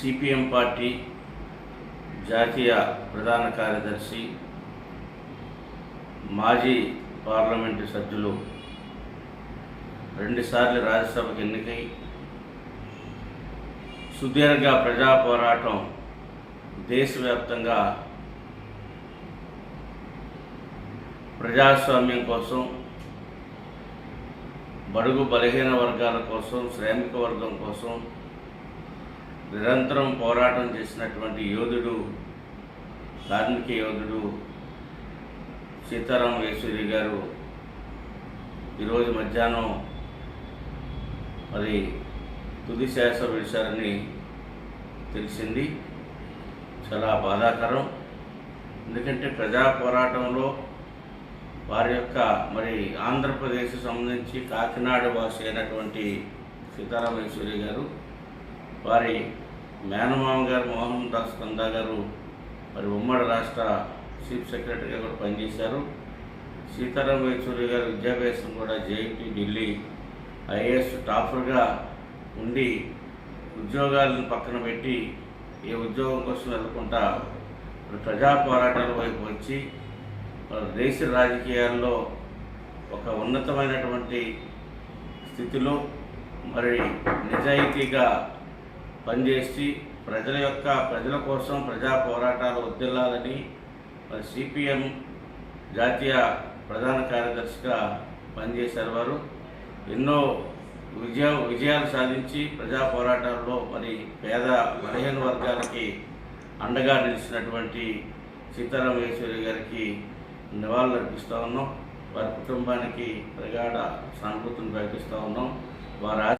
CPM party జాతీయ ప్రధాన కార్యదర్శి, మాజీ పార్లమెంటు సభ్యులు, రెండుసార్లు రాజ్యసభకు ఎన్నికై సుదీర్ఘ ప్రజా పోరాటం దేశవ్యాప్తంగా ప్రజాస్వామ్యం కోసం, బడుగు బలహీన వర్గాల కోసం, శ్రామిక వర్గం కోసం నిరంతరం పోరాటం చేసినటువంటి యోధుడు, కార్మిక యోధుడు సీతారాం యేచూరి గారు ఈరోజు మధ్యాహ్నం మరి తుది శ్వాస విడిచారని తెలిసింది. చాలా బాధాకరం. ఎందుకంటే ప్రజా పోరాటంలో వారి యొక్క మరి ఆంధ్రప్రదేశ్ సంబంధించి కాకినాడ వాసి అయినటువంటి సీతారాం యేచూరి గారు, వారి మేనమామ గారు మోహన్ దాస్ కందా గారు మరి ఉమ్మడి రాష్ట్ర చీఫ్ సెక్రటరీగా కూడా పనిచేశారు. సీతారాం యేచూరి గారు విద్యాభ్యాసం కూడా జేఐటీ ఢిల్లీ ఐఏఎస్ టాపర్గా ఉండి ఉద్యోగాలను పక్కన పెట్టి ఏ ఉద్యోగం కోసం వెళ్ళకుండా ప్రజా పోరాటాల వైపు వచ్చి దేశ రాజకీయాల్లో ఒక ఉన్నతమైనటువంటి స్థితిలో మరి నిజాయితీగా పనిచేసి ప్రజల కోసం ప్రజా పోరాటాలు వర్ధిల్లాలని మరి సిపిఎం జాతీయ ప్రధాన కార్యదర్శిగా పనిచేశారు. వారు ఎన్నో విజయాలు సాధించి ప్రజా పోరాటాల్లో మరి పేద బలహీన వర్గాలకి అండగా నిలిచినటువంటి సీతారాం యేచూరి గారికి నివాళులు అర్పిస్తూ ఉన్నాం. వారి కుటుంబానికి ప్రగాఢ సానుభూతిని ప్రకటిస్తూ ఉన్నాం. వారి